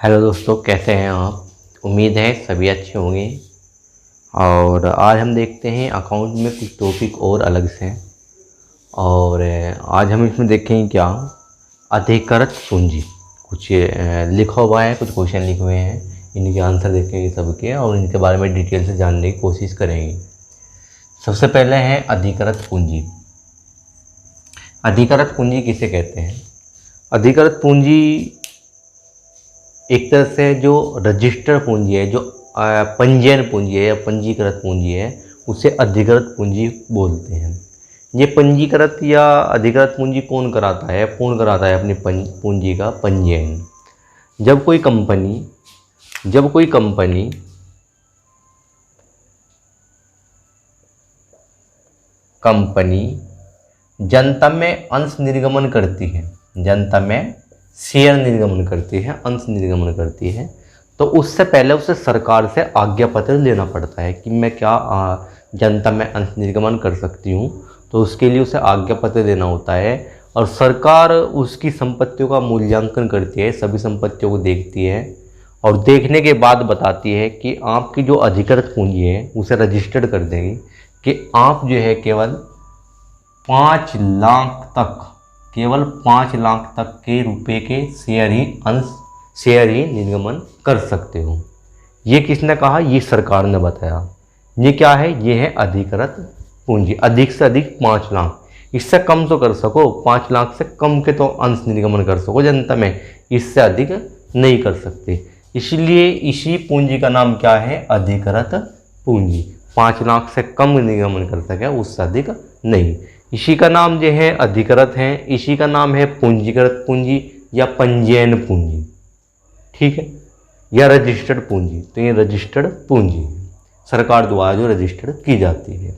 Hello दोस्तों, कैसे हैं आप। उम्मीद है सभी अच्छे होंगे। और आज हम देखते हैं अकाउंट में कुछ टॉपिक और अलग से हैं। और आज हम इसमें देखेंगे क्या, अधिकृत पूंजी। कुछ लिखा हुआ है, कुछ क्वेश्चन लिखे हुए हैं, इनके आंसर देखेंगे सबके और इनके बारे में डिटेल से जानने की कोशिश करेंगे। सबसे पहले है अधिकृत पूंजी। अधिकृत पूंजी किसे कहते हैं? अधिकृत पूंजी एक तरह से जो रजिस्टर्ड पूंजी है, जो पंजीयन पूंजी है या पंजीकृत पूंजी है, उसे अधिकृत पूंजी बोलते हैं। ये पंजीकृत या अधिकृत पूंजी कौन कराता है? अपनी पूंजी का पंजीयन। जब कोई कंपनी जनता में अंश निर्गमन करती है, जनता में शेयर निर्गमन करती है, अंश निर्गमन करती है, तो उससे पहले उसे सरकार से आज्ञा पत्र लेना पड़ता है कि मैं क्या जनता में अंश निर्गमन कर सकती हूँ। तो उसके लिए उसे आज्ञा पत्र देना होता है और सरकार उसकी संपत्तियों का मूल्यांकन करती है, सभी संपत्तियों को देखती है और देखने के बाद बताती है कि आपकी जो अधिकृत पूंजी है उसे रजिस्टर्ड कर देगी कि आप जो है केवल 5 लाख तक के रुपए के शेयर ही निर्गमन कर सकते हो। ये किसने कहा? ये सरकार ने बताया। ये क्या है? ये है अधिकृत पूंजी। अधिक से अधिक 5 लाख, इससे कम तो कर सको, 5 लाख से कम के तो अंश निर्गमन कर सको जनता में, इससे अधिक नहीं कर सकते। इसलिए इसी पूंजी का नाम क्या है? अधिकृत पूंजी। 5 लाख से कम निर्गमन कर सके, उससे अधिक नहीं। इसी का नाम जो है अधिकृत है, इसी का नाम है पूंजीकृत पूंजी या पंजीयन पूंजी, ठीक है, या रजिस्टर्ड पूंजी। तो ये रजिस्टर्ड पूंजी सरकार द्वारा जो रजिस्टर्ड की जाती है।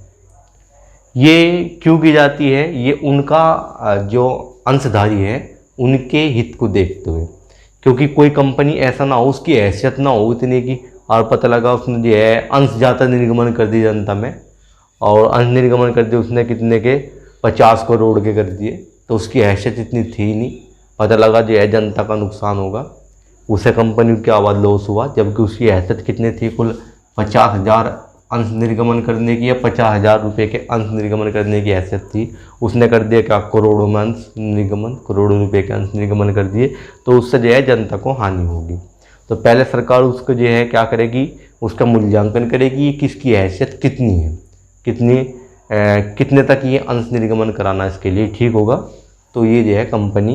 ये क्यों की जाती है? ये उनका जो अंशधारी है उनके हित को देखते हुए, क्योंकि कोई कंपनी ऐसा ना हो, उसकी हैसियत ना हो इतनी कि और पता लगा उसने जो है अंश जाता निर्गमन कर दी जनता में, और अंश निर्गमन कर दिए उसने कितने के 50 करोड़ के कर दिए, तो उसकी हैसियत इतनी थी नहीं, पता लगा जो है जनता का नुकसान होगा, उसे कंपनी को क्या हुआ? लॉस हुआ, जबकि उसकी हैसियत कितनी थी? कुल 50,000 अंश निर्गमन करने की या 50,000 रुपये के अंश निर्गमन करने की हैसियत थी, उसने कर दिया क्या? करोड़ों में अंश निर्गमन, करोड़ों रुपये के अंश निर्गमन कर दिए, तो उससे जो है जनता को हानि होगी। तो पहले सरकार उसको जो है क्या करेगी? उसका मूल्यांकन करेगी, किसकी हैसियत कितनी है, कितने तक ये अंश निर्गमन कराना इसके लिए ठीक होगा। तो ये जो है कंपनी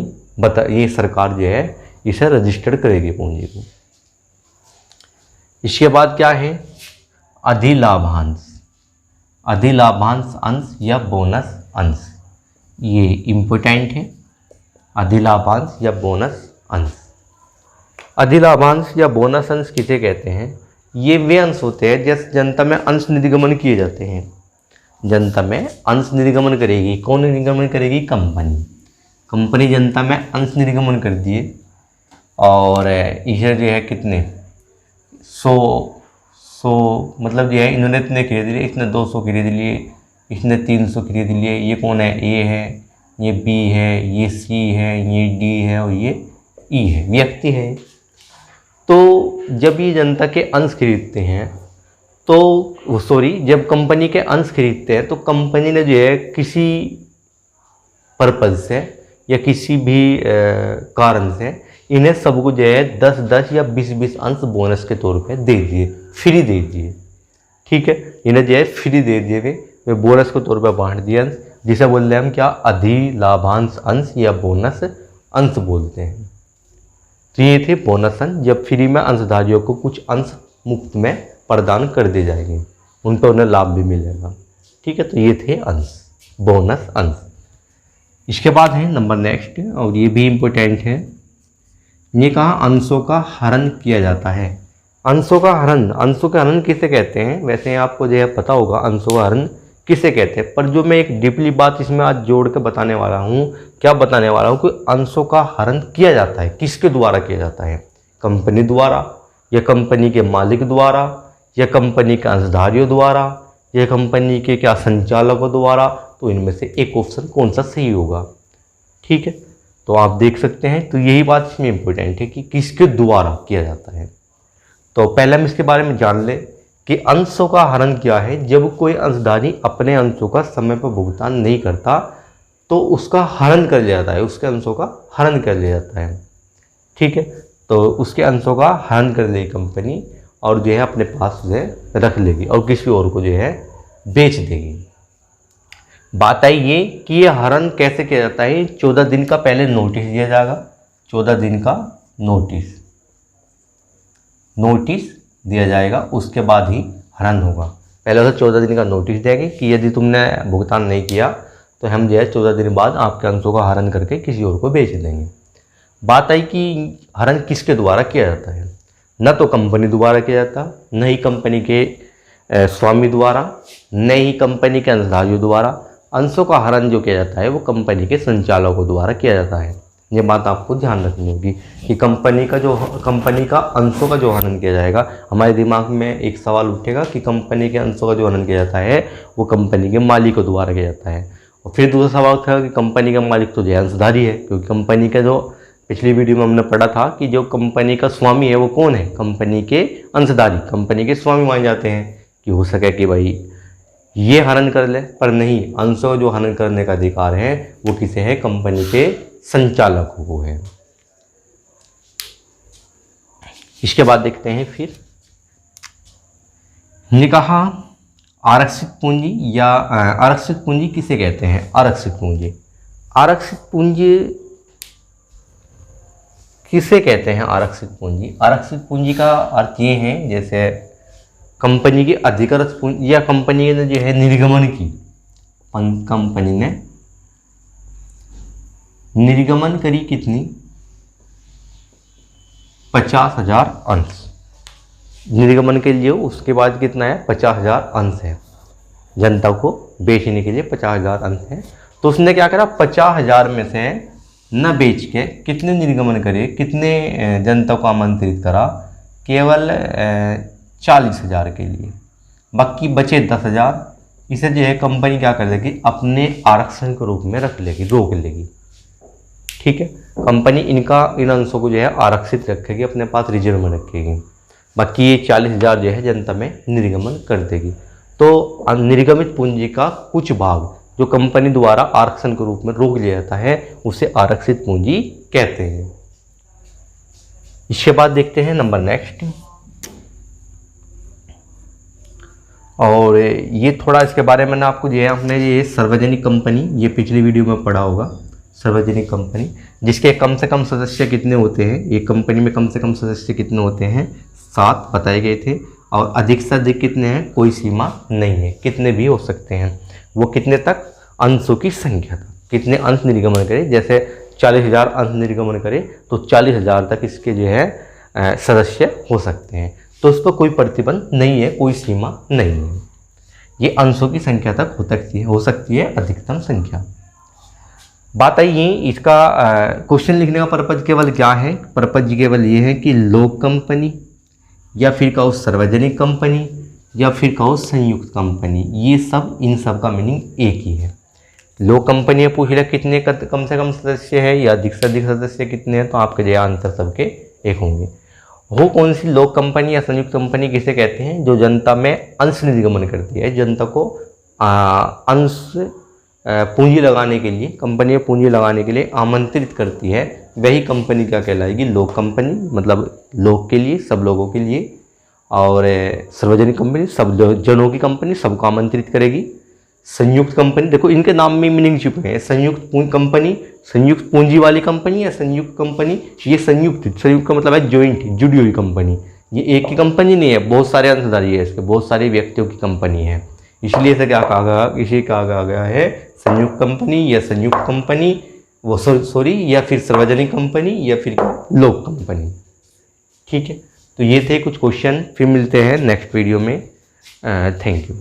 ये सरकार जो है इसे रजिस्टर्ड करेगी पूंजी को। इसके बाद क्या है? अधिलाभांश अंश या बोनस अंश। ये इम्पोर्टेंट है, अधिलाभांश या बोनस अंश। अधिलाभांश या बोनस अंश किसे कहते हैं? ये वे अंश होते हैं जैसे जनता में अंश निर्गमन किए जाते हैं। जनता में अंश निर्गमन करेगी, कौन निर्गमन करेगी? कंपनी जनता में अंश निर्गमन कर दिए और इसे जो है कितने 100 मतलब जो है इन्होंने इतने खरीद लिए, इसने 200 खरीद लिए, इसने 300 खरीद लिए। ये कौन है? ए है, ये बी है, ये सी है, ये डी है और ये ई है, व्यक्ति है। तो जब ये जनता के अंश खरीदते हैं जब कंपनी के अंश खरीदते हैं तो कंपनी ने जो है किसी पर्पज़ से या किसी भी कारण से इन्हें सबको जो है 10-10 या 20-20 अंश बोनस के तौर पे दे दिए, फ्री दे दिए, ठीक है। इन्हें जो है फ्री दे दिए, वे बोनस के तौर पे बांट दिए अंश, जिसे बोल रहे हैं हम क्या? अधिलाभांश अंश या बोनस अंश बोलते हैं। तो ये थे बोनस अंश, जब फ्री में अंशधारियों को कुछ अंश मुफ्त में प्रदान कर दिए जाएंगे, उन पर उन्हें लाभ भी मिलेगा, ठीक है। तो ये थे अंश, बोनस अंश। इसके बाद है नंबर नेक्स्ट, और ये भी इम्पोर्टेंट है। ये कहा अंशों का हरण किया जाता है। अंशों का हरण किसे कहते हैं? वैसे आपको जो है पता होगा अंशों का हरण किसे कहते हैं, पर जो मैं एक डीपली बात इसमें आज जोड़ के बताने वाला हूँ, क्या बताने वाला हूँ कि अंशों का हरण किया जाता है, किसके द्वारा किया जाता है? कंपनी द्वारा, या कंपनी के मालिक द्वारा, या कंपनी के अंशधारियों द्वारा, या कंपनी के क्या संचालकों द्वारा। तो इनमें से एक ऑप्शन कौन सा सही होगा, ठीक है। तो आप देख सकते हैं। तो यही बात इसमें इम्पोर्टेंट है कि किसके द्वारा किया जाता है। तो पहले हम इसके बारे में जान लें कि अंशों का हरण क्या है। जब कोई अंशधारी अपने अंशों का समय पर भुगतान नहीं करता तो उसका हरण कर लिया जाता है, उसके अंशों का हरण कर लिया जाता है। ठीक है, तो उसके अंशों का हरण कर लेगी कंपनी और जो है अपने पास उसे रख लेगी और किसी और को जो है बेच देगी। बात आई ये कि ये हरण कैसे किया जाता है। 14 दिन का पहले नोटिस दिया जाएगा, 14 दिन का नोटिस दिया जाएगा, उसके बाद ही हरण होगा। पहले उसे 14 दिन का नोटिस देंगे कि यदि तुमने भुगतान नहीं किया तो हम जो है 14 दिन बाद आपके अंशों का हरण करके किसी और को बेच देंगे। बात आई कि हरण किसके द्वारा किया जाता है। न तो कंपनी द्वारा किया जाता, न ही कंपनी के स्वामी द्वारा, न ही कंपनी के अंशधारियों द्वारा। अंशों का हरण जो किया जाता है वो कंपनी के संचालकों द्वारा किया जाता है। ये बात आपको ध्यान रखनी होगी कि कंपनी का अंशों का जो हरण किया जाएगा, हमारे दिमाग में एक सवाल उठेगा कि कंपनी के अंशों का जो हरण किया जाता है वो कंपनी के मालिकों द्वारा किया जाता है। और फिर दूसरा सवाल उठेगा कि कंपनी का मालिक तो जो है अंशधारी है, क्योंकि कंपनी का जो पिछली वीडियो में हमने पढ़ा था कि जो कंपनी का स्वामी है वो कौन है, कंपनी के अंशधारी, कंपनी के स्वामी माने जाते हैं। कि हो सके कि भाई ये हरण कर ले, पर नहीं, अंशों जो हरण करने का अधिकार है वो किसे है, कंपनी के संचालकों को है। इसके बाद देखते हैं फिर ने कहा आरक्षित पूंजी या आरक्षित पूंजी किसे कहते हैं। आरक्षित पूंजी किसे कहते हैं। आरक्षित पूंजी का अर्थ ये है जैसे कंपनी की अधिकृत पूंजी या कंपनी ने जो है निर्गमन की, कंपनी ने निर्गमन करी कितनी, 50,000 अंश निर्गमन के लिए। उसके बाद कितना है, 50,000 अंश है, जनता को बेचने के लिए 50,000 अंश है। तो उसने क्या करा, 50,000 में से न बेच के कितने निर्गमन करे, कितने जनता को आमंत्रित करा, केवल 40,000 के लिए। बाकी बचे 10,000, इसे जो है कंपनी क्या कर लेगी, अपने आरक्षण के रूप में रख लेगी, रोक लेगी। ठीक है, कंपनी इन अंशों को जो है आरक्षित रखेगी, अपने पास रिजर्व में रखेगी। बाकी ये 40,000 जो है जनता में निर्गमन कर देगी। तो निर्गमित पूंजी का कुछ भाग जो कंपनी द्वारा आरक्षण के रूप में रोक लिया जाता है उसे आरक्षित पूंजी कहते हैं। इसके बाद देखते हैं नंबर नेक्स्ट। और ये थोड़ा इसके बारे में ना आपको जो है हमने ये सार्वजनिक कंपनी, ये पिछली वीडियो में पढ़ा होगा। सार्वजनिक कंपनी जिसके कम से कम सदस्य कितने होते हैं, एक कंपनी में कम से कम सदस्य कितने होते हैं, 7 बताए गए थे। और अधिक से अधिक कितने हैं, कोई सीमा नहीं है, कितने भी हो सकते हैं। वो कितने तक, अंशों की संख्या तक, कितने अंश निर्गमन करें। जैसे 40,000 अंश निर्गमन करें तो 40,000 तक इसके जो है सदस्य हो सकते हैं। तो उस पर कोई प्रतिबंध नहीं है, कोई सीमा नहीं है। ये अंशों की संख्या तक हो सकती है अधिकतम संख्या। बात आई ये, इसका क्वेश्चन लिखने का पर्पज केवल क्या है, पर्पज केवल ये है कि लोक कंपनी या फिर कहो सार्वजनिक कंपनी या फिर कहो संयुक्त कंपनी, ये सब, इन सब का मीनिंग एक ही है। लोक कंपनी में पूछ लिया कितने कम से कम सदस्य है या अधिक से अधिक सदस्य कितने हैं, तो आपके जो आंसर सबके एक होंगे। वो कौन सी लोक कंपनी या संयुक्त कंपनी किसे कहते हैं, जो जनता में अंश निर्गमन करती है, जनता को अंश पूंजी लगाने के लिए, कंपनी में पूंजी लगाने के लिए आमंत्रित करती है, वही कंपनी क्या कहलाएगी, लोक कंपनी, मतलब लोग के लिए, सब लोगों के लिए। और सार्वजनिक कंपनी, सब जनों की कंपनी, सबको आमंत्रित करेगी। संयुक्त कंपनी, देखो इनके नाम में मीनिंग छुपे हैं। संयुक्त कंपनी, संयुक्त पूंजी वाली कंपनी या संयुक्त कंपनी, ये संयुक्त का मतलब है जॉइंट, जुड़ी हुई कंपनी। ये एक की कंपनी नहीं है, बहुत सारे अंशधारी है इसके, बहुत सारे व्यक्तियों की कंपनी है, इसलिए इसे क्या कहा गया, इसे कहा गया है संयुक्त कंपनी या संयुक्त कंपनी, वो सॉरी या फिर सार्वजनिक कंपनी या फिर लोक कंपनी। ठीक है, तो ये थे कुछ क्वेश्चन, फिर मिलते हैं नेक्स्ट वीडियो में। Thank you.